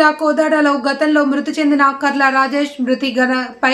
జిల్లా కోదాడలో గతంలో మృతి చెందిన కర్ల రాజేష్ మృతి గణపై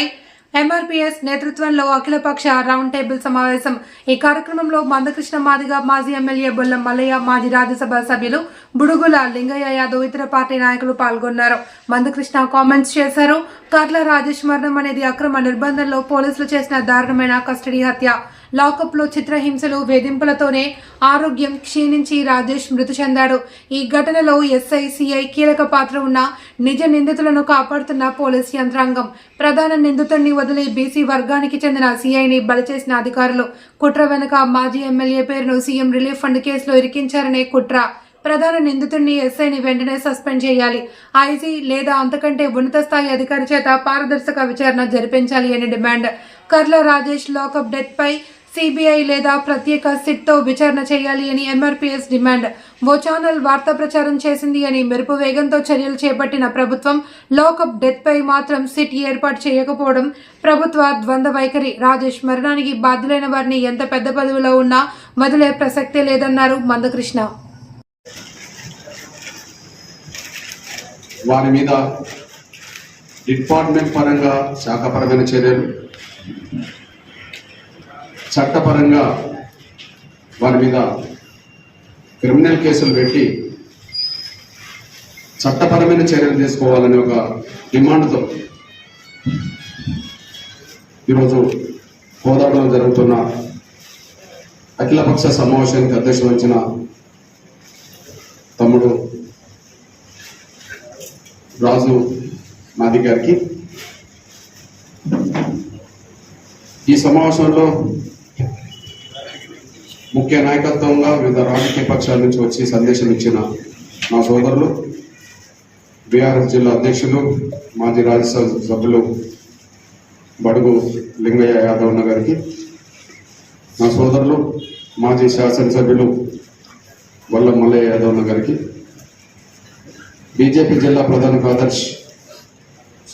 ఎంఆర్పీఎస్ నేతృత్వంలో అఖిలపక్ష రౌండ్ టేబుల్ సమావేశం. ఈ కార్యక్రమంలో మందకృష్ణ మాదిగ, మాజీ ఎమ్మెల్యే బొల్లం మల్లయ్య, మాజీ రాజ్యసభ సభ్యులు బుడుగుల లింగయ్య యాదవ్, ఇతర పార్టీ నాయకులు పాల్గొన్నారు. మందకృష్ణ కామెంట్స్ చేశారు. కర్ల రాజేష్ మరణం అనేది అక్రమ నిర్బంధంలో పోలీసులు చేసిన దారుణమైన కస్టడీ హత్య. లాకప్లో చిత్రహింసలు, వేధింపులతోనే ఆరోగ్యం క్షీణించి రాజేష్ మృతి చెందాడు. ఈ ఘటనలో ఎస్ఐ, సిఐ కీలక పాత్ర ఉన్న నిజ నిందితులను కాపాడుతున్న పోలీస్ యంత్రాంగం. ప్రధాన నిందితుడిని వదిలి బీసీ వర్గానికి చెందిన సిఐని బలి చేసిన అధికారులు. కుట్ర వెనుక మాజీ ఎమ్మెల్యే పేరును సీఎం రిలీఫ్ ఫండ్ కేసులో ఇరికించారనే కుట్ర. ప్రధాన నిందితుడిని ఎస్ఐని వెంటనే సస్పెండ్ చేయాలి. ఐజీ లేదా అంతకంటే ఉన్నత స్థాయి అధికారి చేత పారదర్శక విచారణ జరిపించాలి అని డిమాండ్. కర్ల రాజేష్ లాకప్ డెత్ పై సిబిఐ లేదా ప్రత్యేక సిట్తో విచారణ చేయాలి అని ఎంఆర్పీఎస్ డిమాండ్. ఓ ఛానల్ వార్తా ప్రచారం చేసింది అని మెరుపు వేగంతో చర్యలు చేపట్టిన ప్రభుత్వం లాకప్ డెత్ పై మాత్రం సిట్ ఏర్పాటు చేయకపోవడం ప్రభుత్వ ద్వంద్వ వైఖరి. రాజేష్ మరణానికి బాధ్యులైన వారిని ఎంత పెద్ద పదవిలో ఉన్నా వదిలే ప్రసక్తే లేదన్నారు మందకృష్ణ. వారి మీద డిపార్ట్మెంట్ పరంగా శాఖపరమైన చర్యలు, చట్టపరంగా వారి మీద క్రిమినల్ కేసులు పెట్టి చట్టపరమైన చర్యలు తీసుకోవాలని ఒక డిమాండ్తో ఈరోజు కోదాడలో జరుగుతున్న అఖిలపక్ష సమావేశానికి అధ్యక్షత వహించిన తమ్ముడు రాజు మాది గారికి, ఈ సమావేశంలో ముఖ్య నాయకత్వంగా వివిధ రాజకీయ పక్షాల నుంచి వచ్చి సందేశం ఇచ్చిన నా సోదరులు, బీఆర్ఎస్ జిల్లా అధ్యక్షులు, మాజీ రాజ్యసభ సభ్యులు బడుగు లింగయ్య యాదవ్ గారికి, నా సోదరులు మాజీ శాసనసభ్యులు బొల్లం మల్లయ్య యాదవ్ గారికి, బీజేపీ జిల్లా ప్రధాన కార్యదర్శి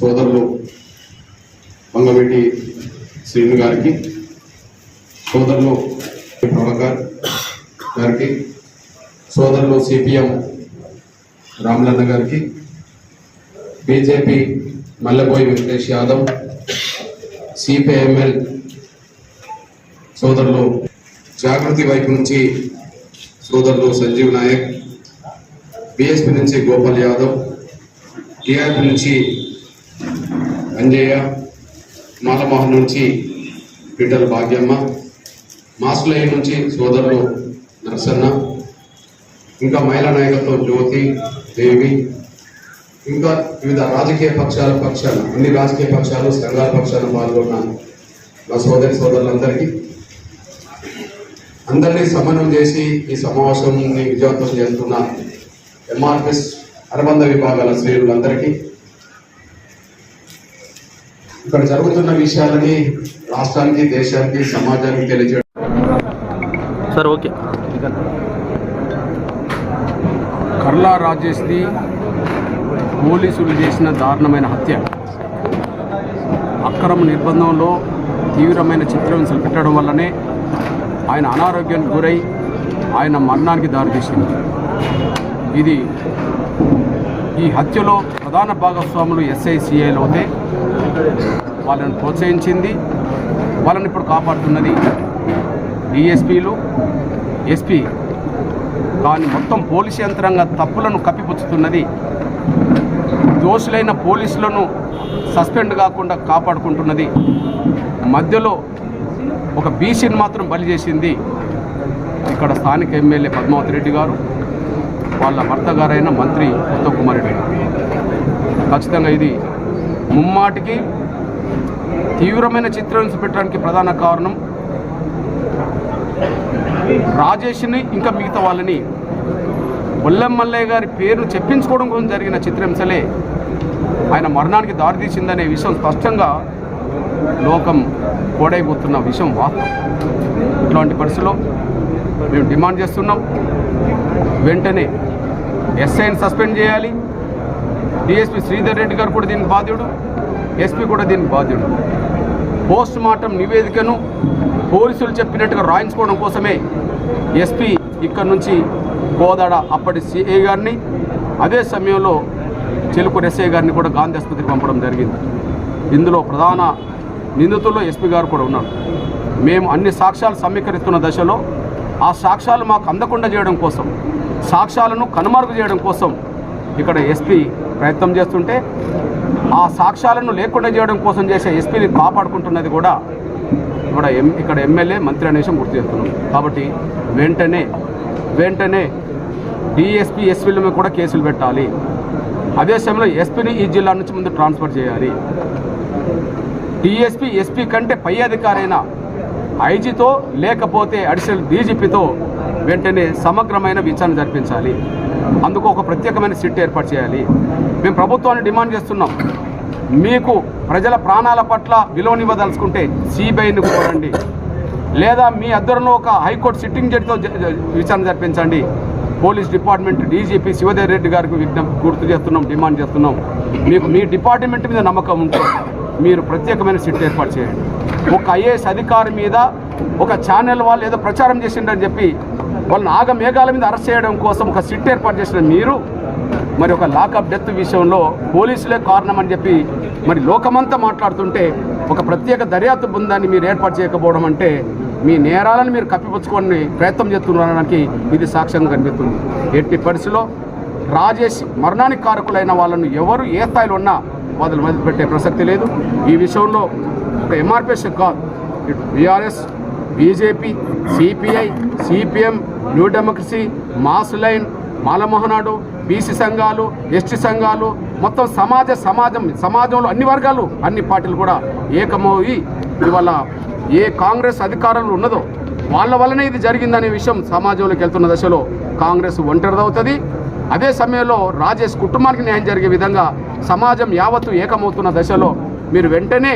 సోదరులు వంగవీటి శ్రీను గారికి, సోదరులు ప్రభాకర్ గారికి, సోదరులు సిపిఎం రామలన్న గారికి, బీజేపీ మల్లెబోయి వెంకటేష్ యాదవ్, సిపిఐఎంఎల్ సోదరులు జాగృతి వైపు నుంచి సోదరులు సంజీవ్ నాయక్, బీఎస్పీ నుంచి గోపాల్ యాదవ్, టీఆర్పీ నుంచి అంజయ్య, మాలమోహన్ నుంచి పీటర్ భాగ్యమ్మ, మాసులయ్య నుంచి సోదరులు నరసన్న, ఇంకా మహిళా నాయకత్వం జ్యోతి దేవి, ఇంకా వివిధ రాజకీయ పక్షాలు అన్ని రాజకీయ పక్షాలు సంఘాల పక్షాలు పాల్గొన్న నా సోదరులందరికీ అందరినీ సమన్వయం చేసి ఈ సమావేశాన్ని విజయవంతం చేస్తున్న ఎంఆర్పీఎస్ అనుబంధ విభాగాల శ్రేణులందరికీ, ఇక్కడ జరుగుతున్న విషయాలని రాష్ట్రానికి, దేశానికి, సమాజానికి తెలియజేయడం. Sir okay. కర్లా రాజేష్ది పోలీసులు చేసిన దారుణమైన హత్య, అక్రమ నిర్బంధంలో తీవ్రమైన చిత్రహింసలు పెట్టడం వల్లనే ఆయన అనారోగ్యానికి గురై ఆయన మరణానికి దారితీసింది. ఈ హత్యలో ప్రధాన భాగస్వాములు ఎస్ఐ, సిఐలు అయితే వాళ్ళని ప్రోత్సహించింది, వాళ్ళని ఇప్పుడు కాపాడుతున్నది డిఎస్పీలు, ఎస్పీ. కానీ మొత్తం పోలీసు యంత్రాంగ తప్పులను కప్పిపుచ్చుతున్నది. దోషులైన పోలీసులను సస్పెండ్ కాకుండా కాపాడుకుంటున్నది. మధ్యలో ఒక బీసీని మాత్రం బలి చేసింది ఇక్కడ స్థానిక ఎమ్మెల్యే పద్మావతి రెడ్డి గారు, వాళ్ళ భర్త గారైన మంత్రి ఉత్తమ్ కుమార్ రెడ్డి. ఖచ్చితంగా ఇది ముమ్మాటికి తీవ్రమైన చిత్రహింస పెట్టడానికి ప్రధాన కారణం రాజేష్ని, ఇంకా మిగతా వాళ్ళని బొల్లం మల్లయ్య గారి పేరును చెప్పించుకోవడం కోసం జరిగిన చిత్రహింసలే ఆయన మరణానికి దారితీసిందనే విషయం స్పష్టంగా లోకం కోడైపోతున్న విషయం వాస్తవం. ఇట్లాంటి పరిస్థితుల్లో మేము డిమాండ్ చేస్తున్నాం, వెంటనే ఎస్ఐని సస్పెండ్ చేయాలి. డిఎస్పీ శ్రీధర్ రెడ్డి గారు కూడా దీనికి బాధ్యుడు, ఎస్పీ కూడా దీనికి బాధ్యుడు. పోస్ట్ మార్టం నివేదికను పోలీసులు చెప్పినట్టుగా రాయించుకోవడం కోసమే ఎస్పీ ఇక్కడ నుంచి కోదాడ అప్పటి సిఐ గారిని, అదే సమయంలో చిలుకూరు ఎస్ఐ గారిని కూడా గాంధీ ఆసుపత్రికి పంపడం జరిగింది. ఇందులో ప్రధాన నిందితుల్లో ఎస్పీ గారు కూడా ఉన్నారు. మేము అన్ని సాక్ష్యాలు సమీకరిస్తున్న దశలో ఆ సాక్ష్యాలు మాకు అందకుండా చేయడం కోసం, సాక్ష్యాలను కనుమరుగు చేయడం కోసం ఇక్కడ ఎస్పీ ప్రయత్నం చేస్తుంటే, ఆ సాక్ష్యాలను లేకుండా చేయడం కోసం చేసే ఎస్పీని కాపాడుకుంటున్నది కూడా ఇక్కడ ఎమ్మెల్యే మంత్రి అనే విషయం గుర్తు చేస్తున్నాం. కాబట్టి వెంటనే డిఎస్పీ ఎస్పీల మీద కూడా కేసులు పెట్టాలి. అదే సమయంలో ఎస్పీని ఈ జిల్లా నుంచి ముందు ట్రాన్స్ఫర్ చేయాలి. డిఎస్పీ ఎస్పీ కంటే పై అధికారైన ఐజీతో లేకపోతే అడిషనల్ డీజీపీతో వెంటనే సమగ్రమైన విచారణ జరిపించాలి. అందుకు ఒక ప్రత్యేకమైన సిట్ ఏర్పాటు చేయాలి. మేము ప్రభుత్వాన్ని డిమాండ్ చేస్తున్నాం, మీకు ప్రజల ప్రాణాల పట్ల విలువనివ్వదలుచుకుంటే సిబిఐని కోరండి, లేదా మీ అద్దరంలో ఒక హైకోర్టు సిట్టింగ్ జడ్జితో విచారణ జరిపించండి. Police department DGP Shivdev Reddy గారికి గుర్తు చేస్తున్నాం, డిమాండ్ చేస్తున్నాం. మీకు మీ డిపార్ట్మెంట్ మీద నమ్మకం ఉంటే మీరు ప్రత్యేకమైన సిట్ ఏర్పాటు చేయండి. ఒక ఐఏఎస్ అధికారి మీద ఒక ఛానల్ వాళ్ళు ఏదో ప్రచారం చేసిండని చెప్పి వాళ్ళని ఆగమేఘాల మీద అరెస్ట్ చేయడం కోసం ఒక సిట్ ఏర్పాటు చేసిన మీరు మరి ఒక లాకప్ డెత్ విషయంలో పోలీసులే కారణం అని చెప్పి మరి లోకమంతా మాట్లాడుతుంటే ఒక ప్రత్యేక దర్యాప్తు బృందాన్ని మీరు ఏర్పాటు చేయకపోవడం అంటే మీ నేరాలను మీరు కప్పిపుచ్చుకొని ప్రయత్నం చేస్తున్నారనడానికి ఇది సాక్ష్యంగా కనిపిస్తుంది. ఎట్టి పరిస్థితిలో రాజేష్ మరణానికి కారకులైన వాళ్ళను ఎవరు ఏ స్థాయిలో ఉన్నా మొదలుపెట్టే ప్రసక్తి లేదు. ఈ విషయంలో ఒక ఎంఆర్పిఎస్ కాదు, ఇటు BRS, BJP, CPI, CPM, new democracy, mass line, మాలమోహనాడు, బీసీ సంఘాలు, ఎస్టీ సంఘాలు, మొత్తం సమాజంలో అన్ని వర్గాలు, అన్ని పార్టీలు కూడా ఏకమవుయి ఇవాళ ఏ కాంగ్రెస్ అధికారంలో ఉన్నదో వాళ్ళ వల్లనే ఇది జరిగిందనే విషయం సమాజంలోకి వెళ్తున్న దశలో కాంగ్రెస్ ఒంటరిదవుతుంది. అదే సమయంలో రాజేష్ కుటుంబానికి న్యాయం జరిగే విధంగా సమాజం యావత్తు ఏకమవుతున్న దశలో మీరు వెంటనే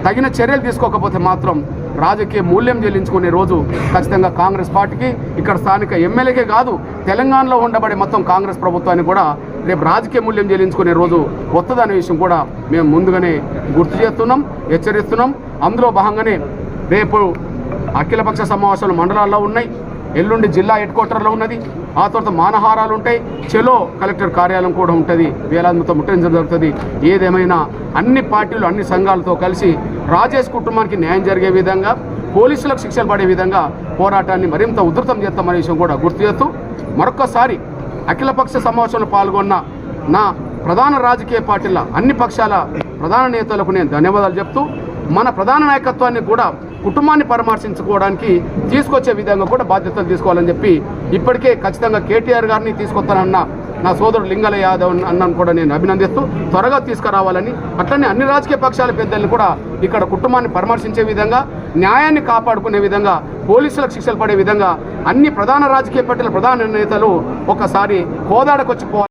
తగిన చర్యలు తీసుకోకపోతే మాత్రం రాజకీయ మూల్యం చెల్లించుకునే రోజు ఖచ్చితంగా కాంగ్రెస్ పార్టీకి, ఇక్కడ స్థానిక ఎమ్మెల్యేకే కాదు తెలంగాణలో ఉండబడే మొత్తం కాంగ్రెస్ ప్రభుత్వానికి కూడా రేపు రాజకీయ మూల్యం చెల్లించుకునే రోజు వస్తుందనే విషయం కూడా మేము ముందుగానే గుర్తు చేస్తున్నాం, హెచ్చరిస్తున్నాం. అందులో భాగంగానే రేపు అఖిలపక్ష సమావేశాలు మండలాల్లో ఉన్నాయి, ఎల్లుండి జిల్లా హెడ్ క్వార్టర్లో ఉన్నది, ఆ తర్వాత మానహారాలు ఉంటాయి, చెలో కలెక్టర్ కార్యాలయం కూడా ఉంటుంది, వేలాదితో ముట్టించడం జరుగుతుంది. ఏదేమైనా అన్ని పార్టీలు అన్ని సంఘాలతో కలిసి రాజేష్ కుటుంబానికి న్యాయం జరిగే విధంగా, పోలీసులకు శిక్షలు పడే విధంగా పోరాటాన్ని మరింత ఉధృతం చేస్తామనే విషయం కూడా గుర్తు చేస్తూ మరొక్కసారి అఖిలపక్ష సమావేశంలో పాల్గొన్న నా ప్రధాన రాజకీయ పార్టీల అన్ని పక్షాల ప్రధాన నేతలకు నేను ధన్యవాదాలు చెప్తూ మన ప్రధాన నాయకత్వాన్ని కూడా కుటుంబాన్ని పరామర్శించుకోవడానికి తీసుకొచ్చే విధంగా కూడా బాధ్యతలు తీసుకోవాలని చెప్పి ఇప్పటికే ఖచ్చితంగా కేటీఆర్ గారిని తీసుకొస్తానన్న నా సోదరుడు లింగల యాదవ్ అన్నను కూడా నేను అభినందిస్తూ త్వరగా తీసుకురావాలని, అట్లనే అన్ని రాజకీయ పక్షాల పెద్దల్ని కూడా ఇక్కడ కుటుంబాన్ని పరామర్శించే విధంగా, న్యాయాన్ని కాపాడుకునే విధంగా, పోలీసులకు శిక్షలు పడే విధంగా అన్ని ప్రధాన రాజకీయ పార్టీల ప్రధాన నేతలు ఒకసారి కోదాడకొచ్చి